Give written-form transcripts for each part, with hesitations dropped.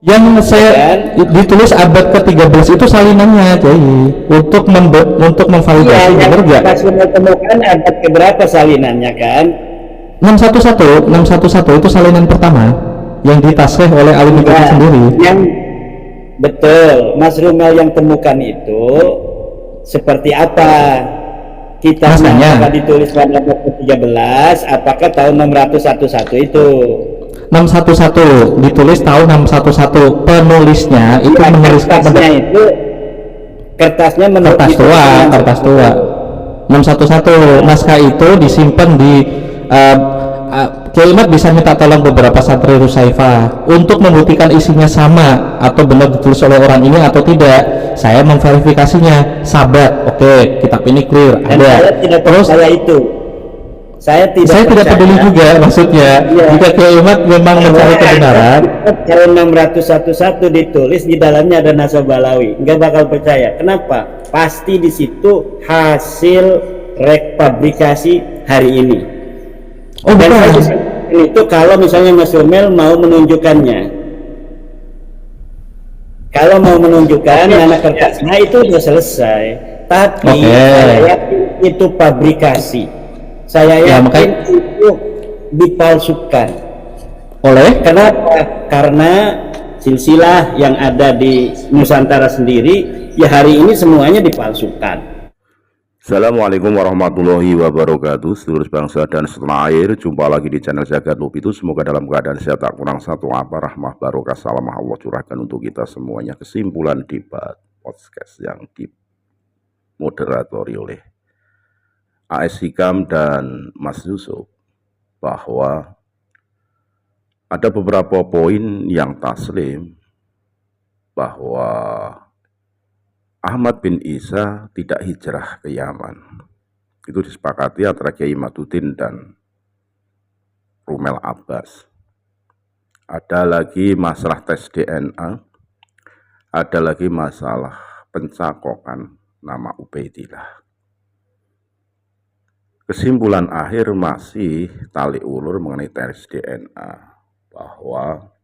Yang ya saya kan? ditulis abad ke-13 itu salinannya, jadi untuk Iya, memvalidasi yang benar nggak? Mas Rumel temukan abad keberapa salinannya kan? 611 itu salinan pertama yang ditasrih oleh alim itu Enggak, sendiri. yang betul Mas Rumel yang temukan itu seperti apa? Mas Kitabnya nanya, apakah ditulis pada abad ke-13? Apakah tahun 611 itu? 611 ditulis tahun 611, penulisnya itu Iya, menuliskan pada kertasnya menurut kertas tua 611. Naskah itu disimpan di uh, Kiai Imad bisa minta tolong beberapa santri Rusaifah untuk membuktikan isinya sama atau benar ditulis oleh orang ini atau tidak. Saya memverifikasinya, sahabat, oke, kitab ini clear, dan ada. saya tidak Terus percaya itu. Saya tidak peduli juga, maksudnya ya, jika Kiai Imad memang mencari kebenaran. tahun 611 ditulis di dalamnya ada Nasabalawi, nggak bakal percaya. Kenapa? Pasti di situ hasil repabrikasi hari ini. Oh, Dan bukan. itu kalau misalnya Mas Rumel mau menunjukkannya, kalau mau menunjukkan mana kertasnya itu sudah selesai. Tapi saya yakin itu pabrikasi. Saya yakin itu dipalsukan. Kenapa? Karena silsilah yang ada di Nusantara sendiri ya hari ini semuanya dipalsukan. Assalamualaikum warahmatullahi wabarakatuh. Seluruh bangsa dan setanah air, jumpa lagi di channel Jagat Lupitu. Semoga dalam keadaan sehat, tak kurang satu apa, rahmah barokah salam Allah curahkan untuk kita semuanya. Kesimpulan debat podcast yang dimoderatori oleh AS Hikam dan Mas Yusuf, bahwa ada beberapa poin yang taslim bahwa Ahmad bin Isa tidak hijrah ke Yaman. Itu disepakati antara Kiai Imaduddin dan Rumel Abbas. Ada lagi masalah tes DNA, ada lagi masalah pencakokan nama Ubaidillah. Kesimpulan akhir masih tali ulur mengenai tes DNA, bahwa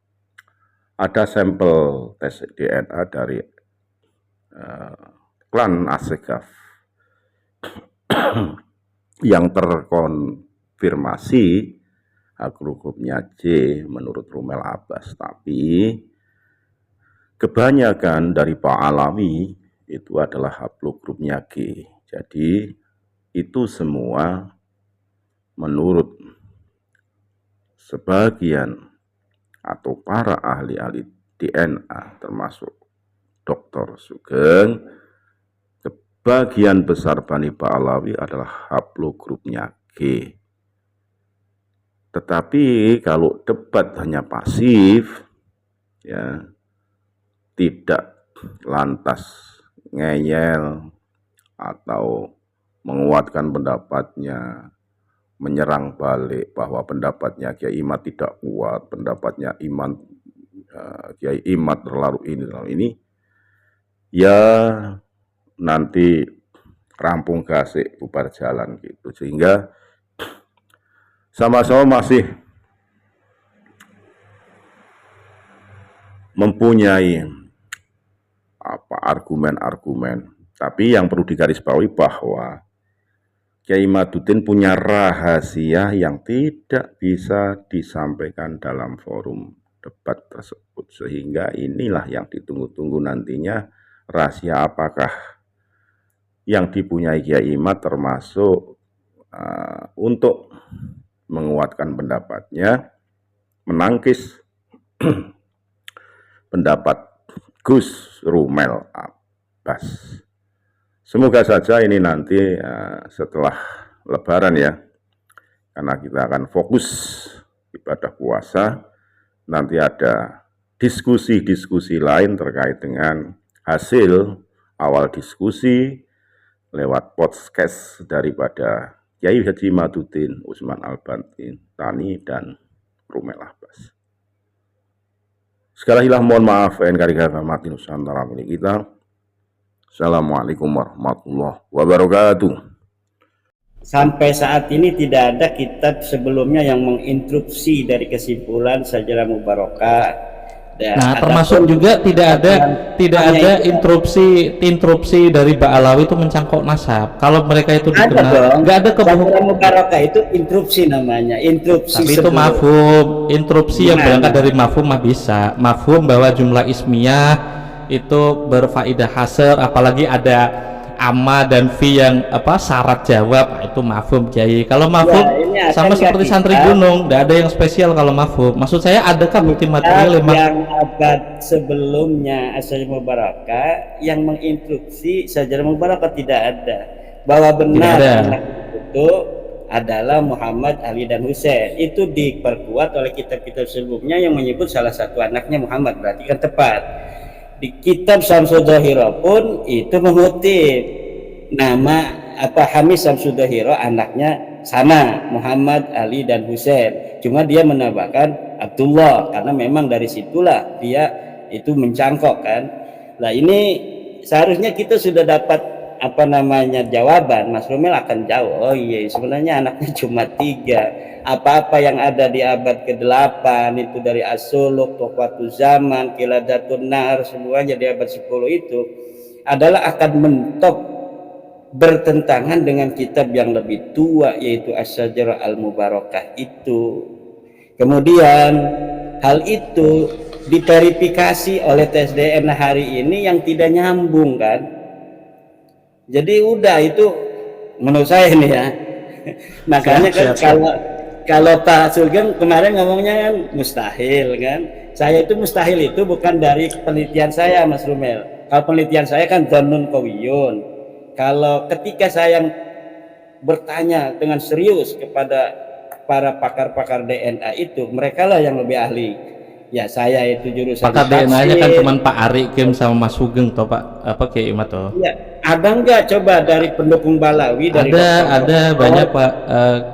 ada sampel tes DNA dari klan Asegaf yang terkonfirmasi hakrukupnya J menurut Rumel Abbas, tapi kebanyakan dari Pak Alawi itu adalah haplogrupnya G. Jadi itu semua menurut sebagian atau para ahli-ahli DNA termasuk Dr. Sugeng, sebagian besar Bani Pahlawi adalah haplogrupnya G. Tetapi kalau debat hanya pasif, ya, tidak lantas ngeyel atau menguatkan pendapatnya, menyerang balik bahwa pendapatnya Kiai Imad tidak kuat, pendapatnya Kiai Imad terlalu ini, ya nanti rampung gasik bubar jalan gitu, sehingga sama-sama masih mempunyai argumen-argumen. Tapi yang perlu digarisbawahi bahwa Kiai Imaduddin punya rahasia yang tidak bisa disampaikan dalam forum debat tersebut, sehingga inilah yang ditunggu-tunggu nantinya. Rahasia apakah yang dipunyai Kiai Imad, termasuk untuk menguatkan pendapatnya, menangkis pendapat Gus Rumel Abbas. Semoga saja ini nanti setelah Lebaran ya, karena kita akan fokus ibadah puasa, nanti ada diskusi-diskusi lain terkait dengan hasil awal diskusi lewat podcast daripada Kiai Haji Imaduddin, Utsman Al-Bantani, dan Rumel Abbas. Sekali lagi mohon maaf, NKRI Mati Nusantara milik kita. Assalamualaikum warahmatullahi wabarakatuh. Sampai saat ini tidak ada kitab sebelumnya yang menginstruksi dari kesimpulan Sajarah Mubarakah Nah, termasuk juga tidak ada interupsi dari Ba'alawi itu mencangkok nasab. Kalau mereka itu dikenal, nggak ada kebohongan. Mubarakah itu interupsi namanya, interupsi. Tapi itu mafhum, interupsi yang berangkat dari mafhum mah bisa. Mafhum bahwa jumlah ismiyah itu berfaidah hasr, apalagi ada amma dan fi yang syarat jawab, itu mafhum Kiai. Kalau mafhum sama seperti santri gunung, tidak ada yang spesial kalau mafhum. Maksud saya adakah bukti material yang abad sebelumnya Asy-Syaikh Mubarakah yang menginstruksi Asy-Syaikh Mubarakah tidak ada, bahwa benar anak itu adalah Muhammad, Ali dan Husain. Itu diperkuat oleh kitab-kitab sebelumnya yang menyebut salah satu anaknya Muhammad, berarti kan tepat. Di kitab Syamsul Dhahirah pun itu mengutip nama Hamis Syamsul Dhahirah, anaknya sama Muhammad, Ali dan Husain, cuma dia menambahkan Abdullah karena memang dari situlah dia itu mencangkok kan. Nah ini seharusnya kita sudah dapat jawaban. Mas Romel akan jawab, oh iya sebenarnya anaknya cuma 3. Apa-apa yang ada di abad ke-8 itu dari As-Suluk, Tuhfatul Zaman, Qiladatun Nar, semuanya di abad 10 itu adalah akan mentok bertentangan dengan kitab yang lebih tua, yaitu Asy-Syajarah Al-Mubarakah itu. Kemudian hal itu diverifikasi oleh tes DNA hari ini yang tidak nyambung kan. Jadi udah itu menurut saya ini ya. Makanya kan kalau Pak Sugeng kemarin ngomongnya kan mustahil kan. Saya itu mustahil itu bukan dari penelitian saya Mas Romel. Kalau penelitian saya kan dzannun qawiyun. Kalau ketika saya bertanya dengan serius kepada para pakar-pakar DNA itu, mereka lah yang lebih ahli. Ya saya itu jurusan pakar DNA-nya kan cuma Pak Ari Kim sama Mas Sugeng toh Pak Kiai Imat toh. Iya, ada nggak coba dari pendukung Ba'alawi dari ada banyak Pak.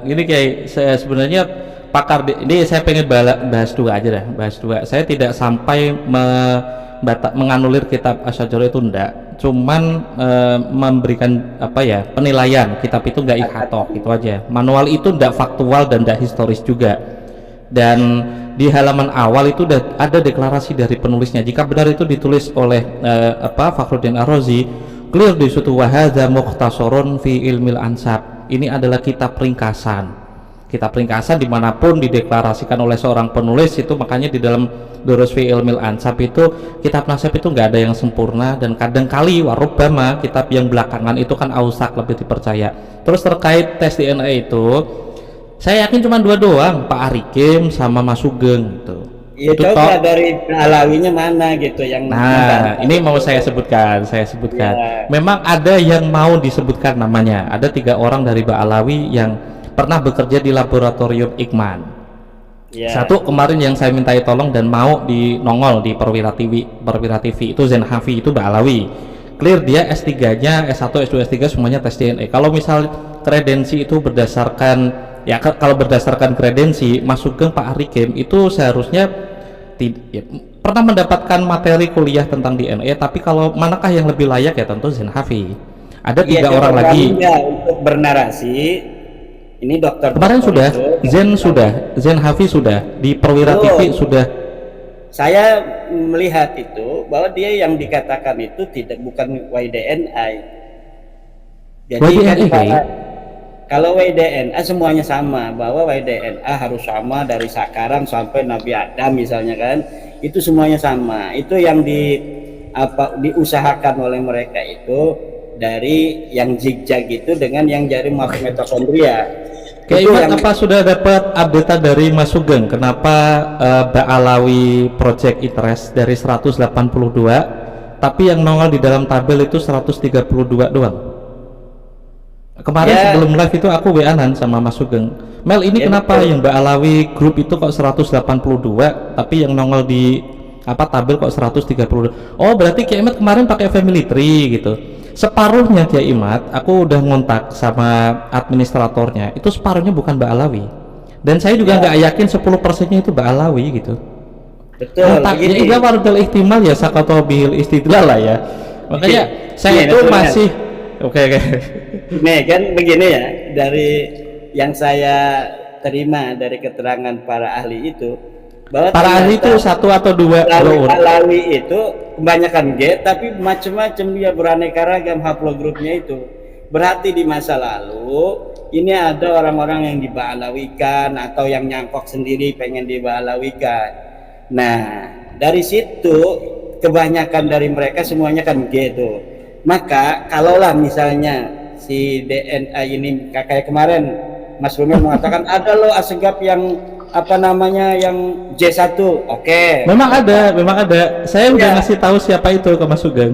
Ini kayak saya sebenarnya pakar ini saya pengen bahas dua aja dah, bahas dua. Saya tidak sampai menganulir kitab Asy-Syajarah itu enggak, cuman memberikan penilaian kitab itu enggak ikhatoh gitu aja. Manual itu enggak faktual dan enggak historis juga. Dan di halaman awal itu ada deklarasi dari penulisnya. Jika benar itu ditulis oleh Fakhruddin Ar-Razi, clear di situ wahadza mukhtasarun fi ilmil ansab. Ini adalah kitab ringkasan. Kitab ringkasan dimanapun dideklarasikan oleh seorang penulis itu, makanya di dalam Durus fi ilmil ansab itu kitab nasab itu nggak ada yang sempurna, dan kadangkali warubama kitab yang belakangan itu kan ausak, lebih dipercaya. Terus terkait tes DNA itu saya yakin cuma 2 doang, Pak Ari Kim sama Mas Sugeng gitu. Ya, itu coba dari Alawinya mana gitu yang ini mau saya sebutkan ya. Memang ada yang mau disebutkan namanya, ada 3 orang dari Ba'alawi yang pernah bekerja di laboratorium Iqman. Satu kemarin yang saya mintai tolong dan mau dinongol di Perwira TV itu Zenhafi, itu Ba'alawi. Clear dia S3-nya, S1, S2, S3 semuanya tes DNA. Kalau misal kredensi itu berdasarkan kalau berdasarkan kredensi Mas Sugeng, Pak Ari Kim itu seharusnya pernah mendapatkan materi kuliah tentang DNA, tapi kalau manakah yang lebih layak ya tentu Zenhafi. Ada 3 orang lagi untuk bernarasi. Ini dokter kemarin sudah Zenhafi sudah di Perwira TV sudah. Saya melihat itu bahwa dia yang dikatakan itu bukan YDNI. Jadi kalau YDNA semuanya sama, bahwa YDNA harus sama dari sekarang sampai Nabi Adam misalnya kan, itu semuanya sama. Itu yang diusahakan oleh mereka itu dari yang zigzag itu dengan yang jadi mitokondria. Kayak apa sudah dapat update dari Mas Sugeng kenapa Ba'alawi Project Interest dari 182 tapi yang nongol di dalam tabel itu 132 doang. Kemarin sebelum live itu aku WA-an sama Mas Sugeng, Mel ini kenapa yang Ba'alawi grup itu kok 182 tapi yang nongol di tabel kok 132. Oh berarti Kiai Imat kemarin pakai family tree gitu. Separuhnya Kiai Imat aku udah ngontak sama administratornya, itu separuhnya bukan Ba'alawi, dan saya juga nggak yakin 10%-nya itu Ba'alawi gitu. Betul. Ya iya warudal ihtimal ya sakata bihil istidlal lah ya. Makanya saya itu masih oke. Nih kan begini ya, dari yang saya terima dari keterangan para ahli itu, bahwa Para ahli itu ternyata satu atau dua Alawi itu kebanyakan G, tapi macam-macam dia, beraneka ragam haplogrupnya itu. Berarti di masa lalu ini ada orang-orang yang dibalawikan atau yang nyangkok sendiri pengen dibalawikan. Nah, dari situ kebanyakan dari mereka semuanya kan G itu. Maka kalaulah misalnya si DNA ini kayak kemarin Mas Rumel mengatakan ada loh asegap yang apa namanya yang J1, oke. memang ada. Saya udah Ya, ngasih tahu siapa itu ke Mas Sugeng.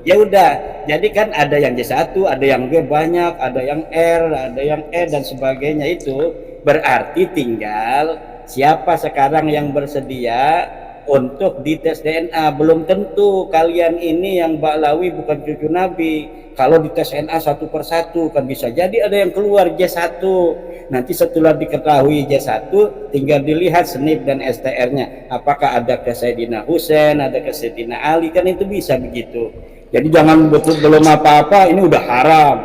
ya udah. Jadi kan ada yang J1, ada yang G banyak, ada yang R, ada yang E dan sebagainya itu. Berarti tinggal siapa sekarang yang bersedia untuk dites DNA. Belum tentu kalian ini yang Ba'lawi bukan cucu Nabi. Kalau dites DNA satu persatu kan bisa jadi ada yang keluar J1. Nanti setelah diketahui J1 tinggal dilihat SNP dan STR-nya. Apakah ada ke Sayyidina Husain, ada ke Sayyidina Ali, kan itu bisa begitu. Jadi jangan betul belum apa-apa ini udah haram.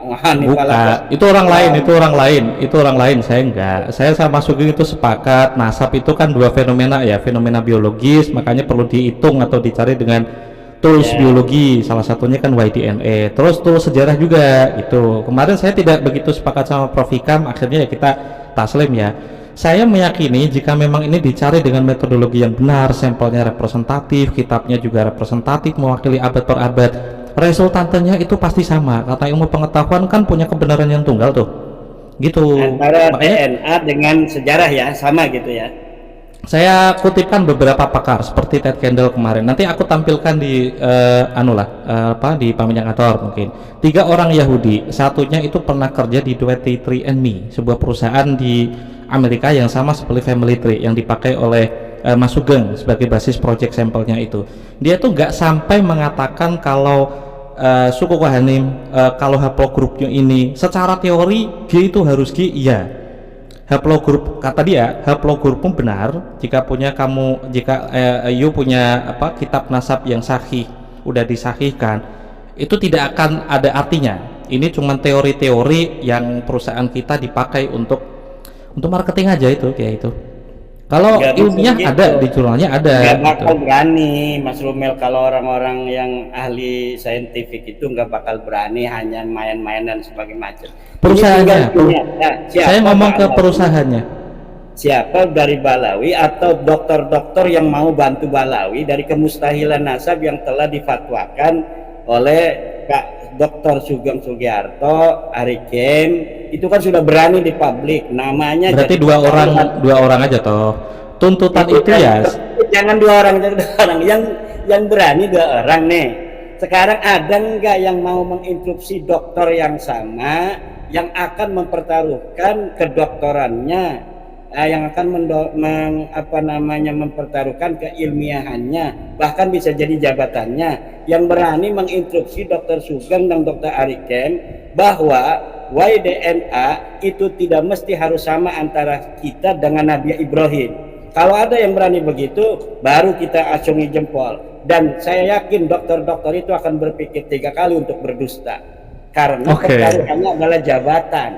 Bukan, itu orang lain, saya enggak. Saya sama Sugeng itu sepakat, nasab itu kan dua fenomena ya, fenomena biologis, makanya perlu dihitung atau dicari dengan tools biologi, salah satunya kan Y-DNA, terus tools sejarah juga itu. Kemarin saya tidak begitu sepakat sama Prof. Hikam, akhirnya ya kita taslim ya. Saya meyakini jika memang ini dicari dengan metodologi yang benar, sampelnya representatif, kitabnya juga representatif, mewakili abad per abad, resultantenya itu pasti sama. Kata ilmu pengetahuan kan punya kebenaran yang tunggal tuh, gitu. Antara Makanya DNA dengan sejarah ya sama gitu ya. saya kutipkan beberapa pakar seperti Ted Kendall kemarin. Nanti aku tampilkan di di Paminyangator mungkin. 3 orang Yahudi, satunya itu pernah kerja di 23andMe, sebuah perusahaan di Amerika yang sama seperti Family Tree yang dipakai oleh Mas Sugeng sebagai basis project sampelnya itu. Dia tuh nggak sampai mengatakan kalau suku Kohanim kalau haplogrupnya ini secara teori G itu harus G, iya. Haplogrup, kata dia, haplogrup pun benar jika you punya kitab nasab yang sahih, udah disahihkan, itu tidak akan ada artinya. Ini cuma teori-teori yang perusahaan kita dipakai untuk marketing aja, itu kayak itu. Kalau ilmiah gitu. Ada di jurnalnya ada. Nggak bakal berani Mas Rumel, kalau orang-orang yang ahli saintifik itu nggak bakal berani hanya main-mainan sebagai macam. Perusahaannya. Saya ngomong ke perusahaannya. Siapa dari Ba'lawi atau dokter-dokter yang mau bantu Ba'lawi dari kemustahilan nasab yang telah difatwakan oleh Pak Dr. Sugeng Sugiarto, Ari Kem, itu kan sudah berani di publik, namanya. Berarti dua orang aja toh. Tuntutan itu ya. Jangan dua orang, yang berani 2 orang nih. Sekarang ada nggak yang mau menginstruksi dokter yang sama yang akan mempertaruhkan kedokterannya, yang akan mempertaruhkan keilmiahannya, bahkan bisa jadi jabatannya, yang berani menginstruksi Dr. Sugeng dan Dr. Ari Kem bahwa Y-DNA itu tidak mesti harus sama antara kita dengan Nabi Ibrahim. Kalau ada yang berani begitu, baru kita acungi jempol. Dan saya yakin dokter-dokter itu akan berpikir 3 kali untuk berdusta, karena pertaruhannya adalah jabatan.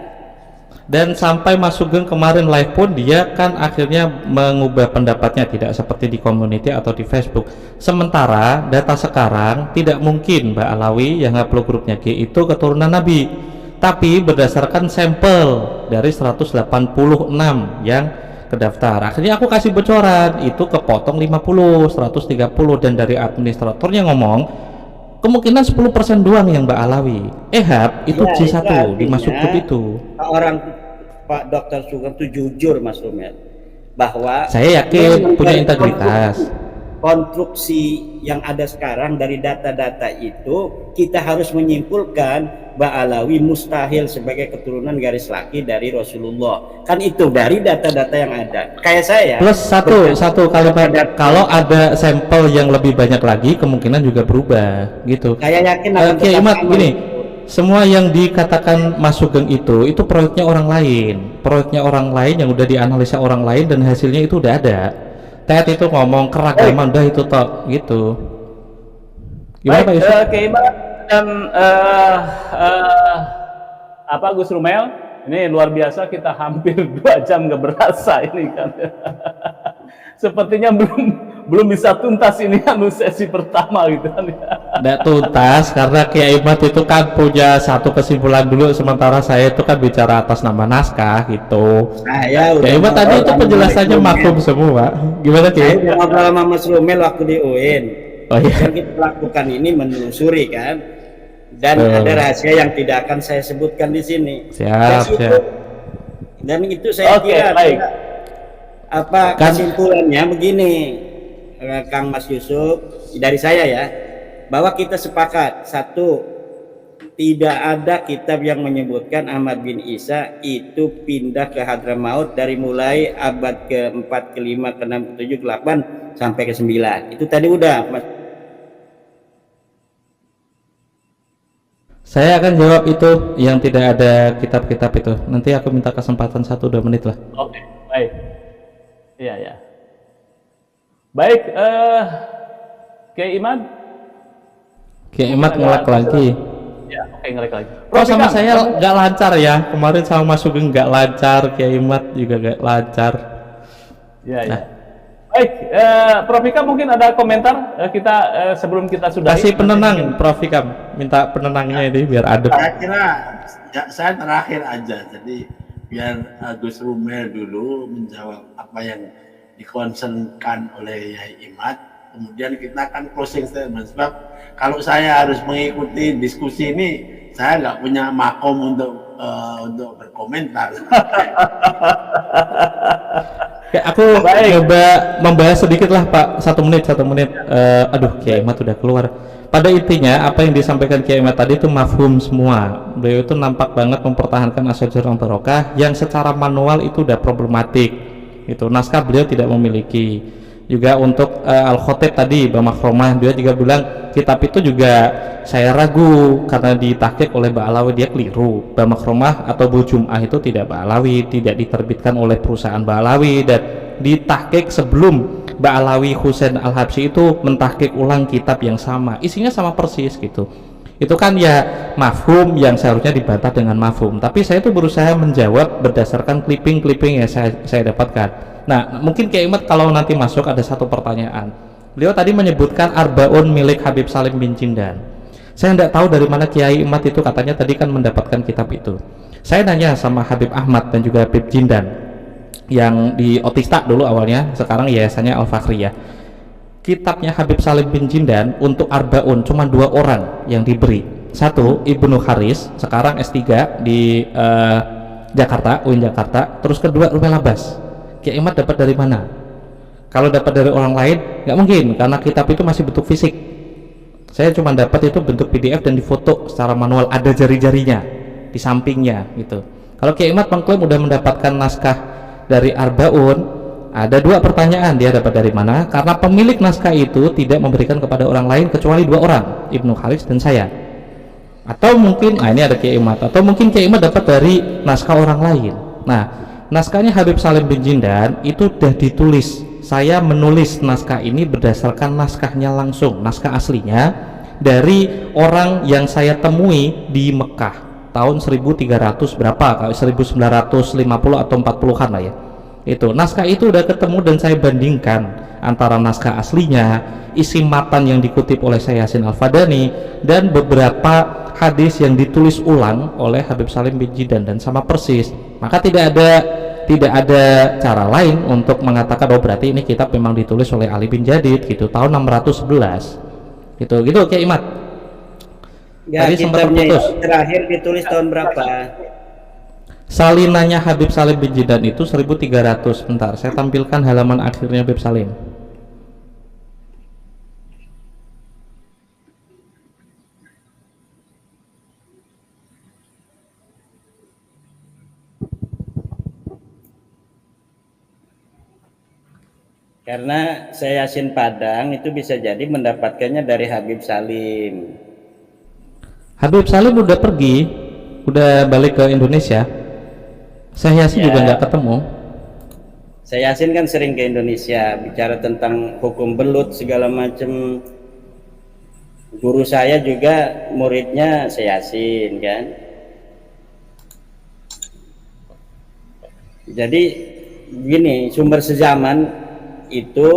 Dan sampai Mas Sugeng kemarin live pun dia kan akhirnya mengubah pendapatnya, tidak seperti di community atau di Facebook. Sementara data sekarang tidak mungkin Mbak Alawi yang haplogrupnya G itu keturunan Nabi, tapi berdasarkan sampel dari 186 yang terdaftar. Akhirnya aku kasih bocoran, itu kepotong 50, 130, dan dari administratornya ngomong kemungkinan 10% doang yang Mbak Alawi. Ehab itu J1 dimasuk grup itu. Orang Pak Dr. Sugeng itu jujur Mas Rumel, bahwa saya yakin punya integritas. Konstruksi yang ada sekarang dari data-data itu, kita harus menyimpulkan Mbak Alawi mustahil sebagai keturunan garis laki dari Rasulullah. Kan itu dari data-data yang ada. Kayak saya. Plus satu kalimat, kalau ada sampel yang lebih banyak lagi, kemungkinan juga berubah, gitu. Saya yakin akan Imat gini, semua yang dikatakan Mas Sugeng itu proyeknya orang lain yang udah dianalisa orang lain dan hasilnya itu udah ada. Ted itu ngomong keragaman udah itu tok gitu. Gimana Pak Yusuf? Oke, dan Gus Rumel, ini luar biasa, kita hampir 2 jam nggak berasa ini kan. sepertinya belum bisa tuntas ini sesi pertama gitu kan. Tidak tuntas karena Kiai Imad itu kan punya satu kesimpulan dulu, sementara saya itu kan bicara atas nama naskah gitu. Saya udah Kiai Imad tadi ngobrol itu sama penjelasannya Mas mafhum Rumel. semua. Gimana Saya Kiai? udah ngobrol sama Mas Rumel waktu di UIN. Oh iya. Yang kita lakukan ini menelusuri kan, dan Betul. ada rahasia yang tidak akan saya sebutkan di sini. Siap, siap. Dan itu saya Oke, kira baik. apa Kan- kesimpulannya begini, Kang Mas Yusuf, dari saya ya, bahwa kita sepakat satu, tidak ada kitab yang menyebutkan Ahmad bin Isa itu pindah ke Hadramaut dari mulai abad ke-4, ke-5, ke-6, ke-7, ke-8 sampai ke-9. Itu tadi udah Mas. Saya akan jawab itu yang tidak ada kitab-kitab itu. Nanti aku minta kesempatan 1-2 menit lah. Oke, baik. Iya, ya. Baik, Kiai Imad. Kiai Imad ngelak lagi. Ya, oke, ngelek lagi. Oh, sama Ikam, saya nggak lancar ya. Kemarin sama Mas Sugeng nggak lancar, Kiai Imad juga nggak lancar. Ya, ya. Baik, Prof Ikam mungkin ada komentar kita sebelum kita sudahi. Kasih penenang, Prof Ikam. Minta penenangnya ini biar adem. Saya kira ya, saya terakhir aja, jadi biar Gus Rumel dulu menjawab apa yang dikonsenkan oleh Yai Imad, kemudian kita akan closing statement. Sebab kalau saya harus mengikuti diskusi ini, saya nggak punya makom untuk berkomentar. Ya, aku coba membahas sedikit lah Pak, 1 menit. Aduh, Kiai Imad udah keluar. Pada intinya apa yang disampaikan Kiai Imad tadi itu mafhum semua. Beliau itu nampak banget mempertahankan Asy-Syajarah Barokah yang secara manual itu udah problematik. Itu naskah beliau tidak memiliki. Juga untuk Al-Khatib tadi, Bama Khromah, dia juga bilang kitab itu juga saya ragu karena ditahqiq oleh Ba'alawi, dia keliru. Bama Khromah atau Bu Jum'ah itu tidak Ba'alawi, tidak diterbitkan oleh perusahaan Ba'alawi, dan ditahqiq sebelum Ba'alawi Husain Al-Habsyi itu mentahqiq ulang kitab yang sama, isinya sama persis gitu. Itu kan ya mafhum yang seharusnya dibantah dengan mafhum, tapi saya itu berusaha menjawab berdasarkan clipping yang saya dapatkan. Nah, mungkin Kiai Imad kalau nanti masuk ada satu pertanyaan. Beliau tadi menyebutkan Arbaun milik Habib Salim bin Jindan. Saya tidak tahu dari mana Kiai Imad itu katanya tadi kan mendapatkan kitab itu. Saya nanya sama Habib Ahmad dan juga Habib Jindan yang di Otista dulu awalnya, sekarang yayasannya Al-Fakhriyah. Kitabnya Habib Salim bin Jindan untuk Arbaun cuma 2 orang yang diberi. Satu Ibnu Haris, sekarang S3 di Jakarta, UIN Jakarta. Terus kedua Rumel Abbas. Kiai Imad dapat dari mana? Kalau dapat dari orang lain nggak mungkin, karena kitab itu masih bentuk fisik. Saya cuma dapat itu bentuk PDF dan difoto secara manual, ada jari-jarinya di sampingnya gitu. Kalau Kiai Imad mengklaim udah mendapatkan naskah dari Arbaun, ada 2 pertanyaan, dia dapat dari mana? Karena pemilik naskah itu tidak memberikan kepada orang lain kecuali 2 orang, Ibnu Haris dan saya. Atau mungkin, ini ada Kiai Imad, atau mungkin Kiai Imad dapat dari naskah orang lain. Nah, naskahnya Habib Salim bin Jindan itu sudah ditulis. Saya menulis naskah ini berdasarkan naskahnya langsung, naskah aslinya dari orang yang saya temui di Mekah tahun 1300 berapa, 1950 atau 40-an lah ya. Itu naskah itu udah ketemu dan saya bandingkan antara naskah aslinya, isi matan yang dikutip oleh Syekh Yasin Al-Fadani, dan beberapa hadis yang ditulis ulang oleh Habib Salim bin Jindan dan sama persis. Maka tidak ada cara lain untuk mengatakan oh berarti ini kitab memang ditulis oleh Ali bin Jadid gitu tahun 611 gitu Kiai Imad. Ya, Tadi sempat kitabnya terputus. itu terakhir ditulis tahun berapa? Salinannya Habib Salim bin Jindan itu 1300. Bentar, saya tampilkan halaman akhirnya Habib Salim. Karena saya Yasin Padang itu bisa jadi mendapatkannya dari Habib Salim. Habib Salim udah pergi, udah balik ke Indonesia. Saya Yasin juga nggak ketemu. Saya Yasin kan sering ke Indonesia bicara tentang hukum belut segala macam. Guru saya juga muridnya saya Yasin kan. Jadi gini, sumber sezaman itu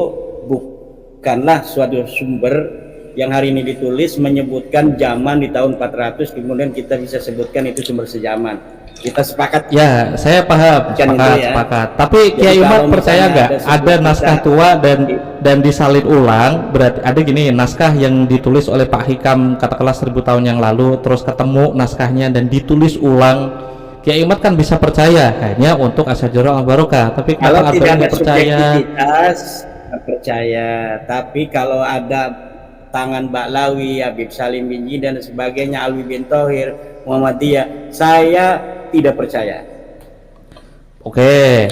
bukanlah suatu sumber yang hari ini ditulis menyebutkan zaman di tahun 400 kemudian kita bisa sebutkan itu sumber sejaman. Kita sepakat Ya, saya paham, Bukan sepakat, itu ya. sepakat. Tapi Jadi Kiai Umar kalau percaya misalnya nggak ada ada sebuah naskah kisah- tua dan disalin ulang? Berarti ada gini, naskah yang ditulis oleh Pak Hikam katakanlah 1000 tahun yang lalu, terus ketemu naskahnya dan ditulis ulang. Kiai Umar kan bisa percaya hanya untuk Asyajarah Al-Barokah. Tapi kalau kenapa tidak Abang ada nggak percaya? subjektivitas nggak percaya, tapi kalau ada tangan Ba'lawi, Habib Salim bin Jidan dan sebagainya, Alwi bin Thohir, Muhammadiyah, saya tidak percaya. Oke,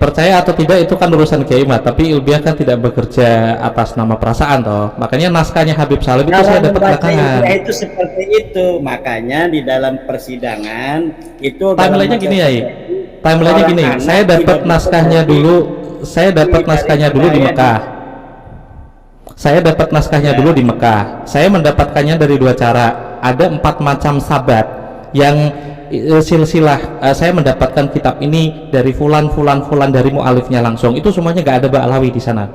percaya atau tidak itu kan urusan Kiai Umar, tapi ilmiah kan tidak bekerja atas nama perasaan toh. Makanya naskahnya Habib Salim itu saya dapat membaca belakangan. ilmiah itu seperti itu, makanya di dalam persidangan itu Timelinenya gini ya, timelinenya gini. Orang Saya anak dapat tidak naskahnya bisa dulu. Saya dapat dari naskahnya dulu di saya. Mekah. Saya dapat naskahnya Ya. dulu di Mekah. Saya mendapatkannya dari dua cara. Ada 4 macam sabat yang silsilah. Saya mendapatkan kitab ini dari fulan dari mualifnya langsung. Itu semuanya nggak ada Ba'lawi di sana.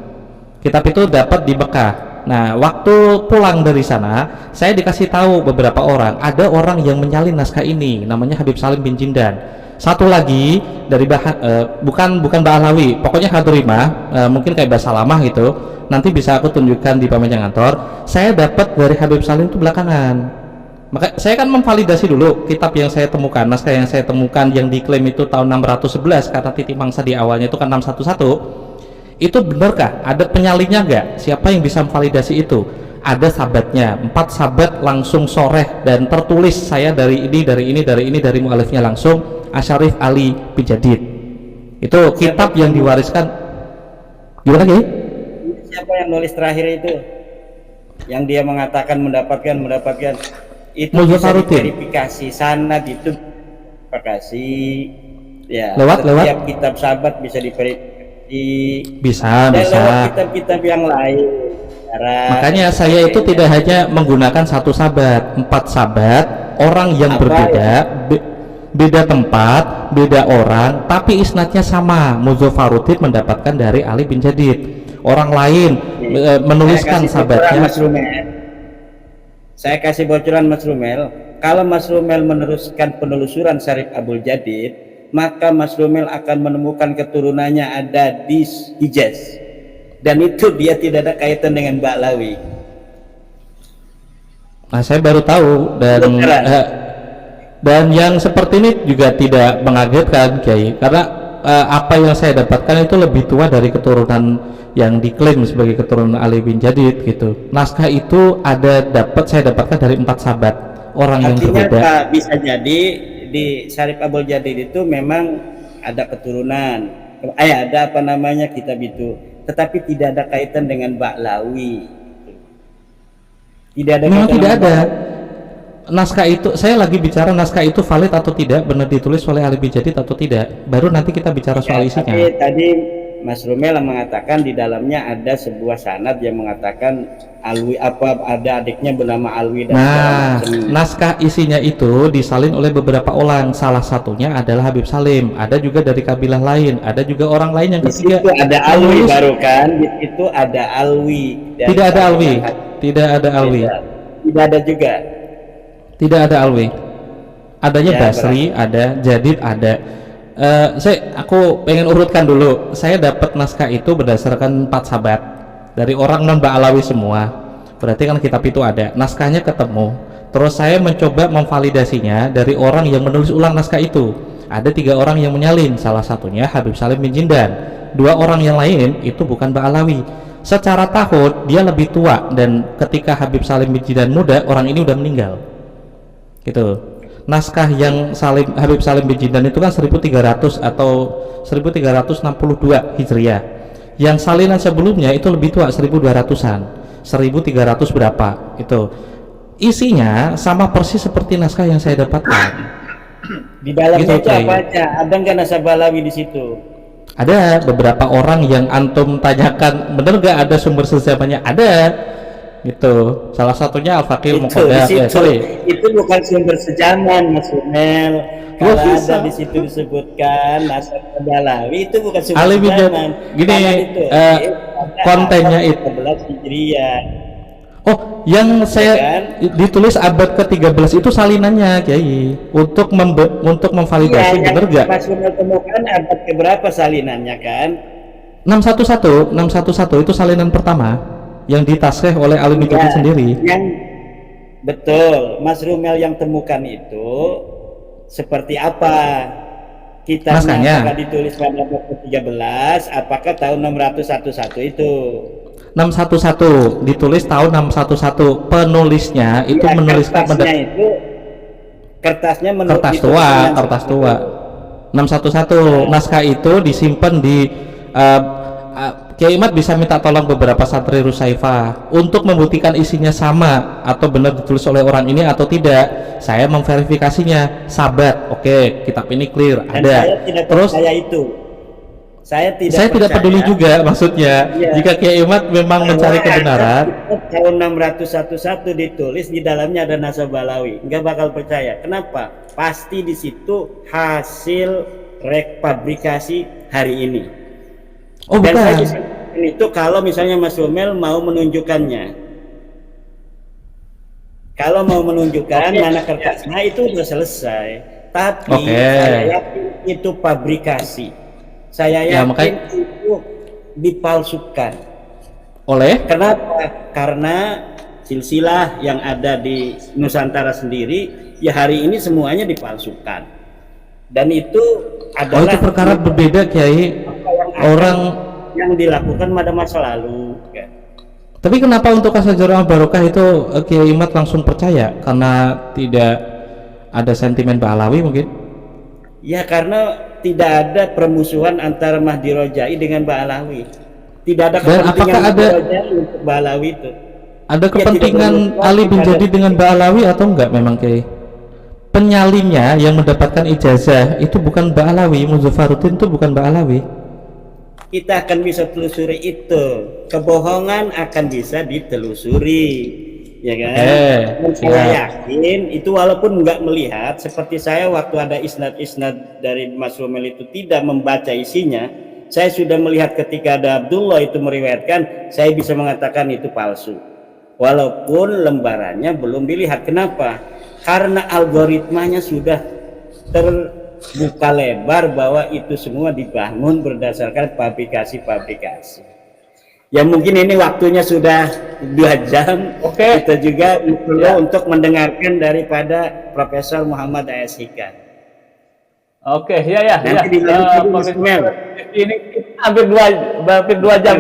Kitab itu dapat di Mekah. Nah, waktu pulang dari sana, saya dikasih tahu beberapa orang. Ada orang yang menyalin naskah ini, namanya Habib Salim bin Jindan. Satu lagi dari bukan Ba'lawi, pokoknya Hadrimah, mungkin kayak bahasa lama gitu. Nanti bisa aku tunjukkan di pamjang kantor. Saya dapat dari Habib Salim itu belakangan. Maka saya kan memvalidasi dulu kitab yang saya temukan, naskah yang saya temukan yang diklaim itu tahun 611 karena titik mangsa di awalnya itu kan 611. Itu benarkah? Ada penyalinnya nggak? Siapa yang bisa memvalidasi itu? Ada sabatnya, 4 sabat langsung soreh dan tertulis saya dari ini mualifnya langsung Asyarif Ali bin Jadid. Itu kitab yang diwariskan. Gimana Ki? Siapa yang nulis terakhir itu? Yang dia mengatakan mendapatkan itu Mulya bisa Faruddin. diverifikasi, sanad itu verifikasi ya. Lewat. Setiap kitab sahabat bisa diverifikasi Bisa. lewat kitab-kitab yang lain. Makanya saya itu tidak hanya menggunakan satu sahabat, 4 sahabat, orang yang Apa berbeda, beda tempat, beda orang, tapi isnadnya sama. Mulya Faruddin mendapatkan dari Ali bin Jadid. Orang lain menuliskan sahabatnya. Saya kasih bocoran Mas Rumel. Kalau Mas Rumel meneruskan penelusuran Syarif Abdul Jadid, maka Mas Rumel akan menemukan keturunannya ada di Hijaz, dan itu dia tidak ada kaitan dengan Ba'lawi. Nah, saya baru tahu dan yang seperti ini juga tidak mengagetkan Kiai, karena apa yang saya dapatkan itu lebih tua dari keturunan yang diklaim sebagai keturunan Ali bin Jadid gitu. Naskah itu saya dapatkan dari 4 sahabat orang yang Artinya berbeda. Pak, bisa jadi di Syarif Abdul Jadid itu memang ada keturunan, ada apa namanya kitab itu, tetapi tidak ada kaitan dengan Ba'lawi. Tidak ada. Memang kaitan tidak dengan ada. Ba'lawi. Naskah itu, saya lagi bicara naskah itu valid atau tidak, benar ditulis oleh Ali bin Jadid atau tidak. Baru nanti kita bicara soal Ya, isinya. tapi tadi Mas Rumel mengatakan di dalamnya ada sebuah sanad yang mengatakan Alwi ada adiknya bernama Alwi dan segala Nah, macam. naskah isinya itu disalin oleh beberapa orang. Salah satunya adalah Habib Salim. Ada juga dari kabilah lain. Ada juga orang lain yang Di ketiga. situ ada Alwi menulis- baru kan? Di situ ada Alwi. Dan Tidak ada Alwi. Tidak ada Alwi. Tidak ada juga. Tidak ada Alwi. Adanya Ya, Basri, ada Jadid, ada. Aku pengen urutkan dulu. Saya dapat naskah itu berdasarkan 4 sahabat dari orang non Ba'lawi semua. Berarti kan kitab itu ada. Naskahnya ketemu. Terus saya mencoba memvalidasinya dari orang yang menulis ulang naskah itu. Ada 3 orang yang menyalin. Salah satunya Habib Salim bin Jindan. 2 orang yang lain itu bukan Ba'lawi. Secara tahun dia lebih tua, dan ketika Habib Salim bin Jindan muda, orang ini udah meninggal. Gitu. Naskah yang Habib Salim bin Jindan itu kan 1300 atau 1362 Hijriah. Yang salinan sebelumnya itu lebih tua, 1200-an. 1300 berapa itu. Isinya sama persis seperti naskah yang saya dapatkan. Di dalamnya Gitu, itu Kiai. apa aja? Ada nggak nasab Ba'lawi di situ? Ada beberapa orang yang antum tanyakan, bener gak ada sumber sejarahnya? Ada. Gitu. Salah satunya Al-Faqih Itu di Muqaddam. situ. Itu bukan sumber sejaman, Mas Rumel. Kalau ada di situ disebutkan nasab Ba'lawi, itu bukan sumber Ali bin sejaman. Gini, Karena itu kontennya itu. 11 Hijriah. Oh, yang saya kan? ditulis abad ke-13 itu salinannya, Kiai, untuk memvalidasi, Iya, bener yang nggak? Mas Rumel temukan abad keberapa salinannya kan? 611 itu salinan pertama yang ditaskhih oleh Ali Mujaddid Ya, sendiri. yang betul, Mas Rumel yang temukan itu seperti apa? Naskahnya. Apakah ditulis pada abad ke-13? Apakah tahun 611 itu? 611 ditulis tahun 611, penulisnya itu Ya, menuliskan kertasnya kertas tua 611. Naskah itu disimpan di Kiai Imad bisa minta tolong beberapa santri Rusaifah untuk membuktikan isinya sama atau benar ditulis oleh orang ini atau tidak. Saya memverifikasinya, sabat, oke, kitab ini clear, Dan ada. saya tidak Terus percaya itu. Saya saya tidak percaya. peduli juga, maksudnya Iya. jika Kiai Imad memang mencari kebenaran. Tahun 611 ditulis di dalamnya ada Nasab Balawi, nggak bakal percaya. Kenapa? Pasti di situ hasil repabrikasi hari ini. Oh Dan saya bukan, bisa itu kalau misalnya Mas Rumel mau menunjukkannya. Kalau mau menunjukkan mana kertasnya itu udah selesai. Tapi Oke. saya yakin itu pabrikasi. Saya Ya, yakin makanya- itu dipalsukan. oleh Kenapa? Karena silsilah yang ada di Nusantara sendiri ya hari ini semuanya dipalsukan. Dan itu adalah itu perkara berbeda, Kiai. Orang yang dilakukan pada masa lalu. Ya. Tapi kenapa untuk Asy'ariyah Barokah itu Kiai Imad langsung percaya? Karena tidak ada sentimen Ba'alawi mungkin? Ya karena tidak ada permusuhan antara Mahdi Rojai dengan Ba'alawi. Tidak ada Dan kepentingan apakah Mahdi ada- Rojai untuk Ba'alawi itu. Ada Ya, kepentingan tidak perlu Ali bin ada- Jadi dengan Ba'alawi atau enggak memang Kiai? Penyalinnya yang mendapatkan ijazah itu bukan Ba'alawi, Muzaffaruddin itu bukan Ba'alawi. Kita akan bisa telusuri itu. Kebohongan akan bisa ditelusuri, ya kan? Dan saya yakin itu walaupun nggak melihat, seperti saya waktu ada isnad-isnad dari Mas Rumel itu tidak membaca isinya, saya sudah melihat ketika ada Abdullah itu meriwayatkan, saya bisa mengatakan itu palsu. Walaupun lembarannya belum dilihat. Kenapa? Karena algoritmanya sudah terbuka lebar bahwa itu semua dibangun berdasarkan publikasi-publikasi. Ya mungkin ini waktunya sudah 2 jam. Oke. Kita juga perlu Ya. untuk mendengarkan daripada Profesor Muhammad A.S. Hikam. Oke, ya. Nanti dilanjut Mas Mel. Ini hampir 2 jam.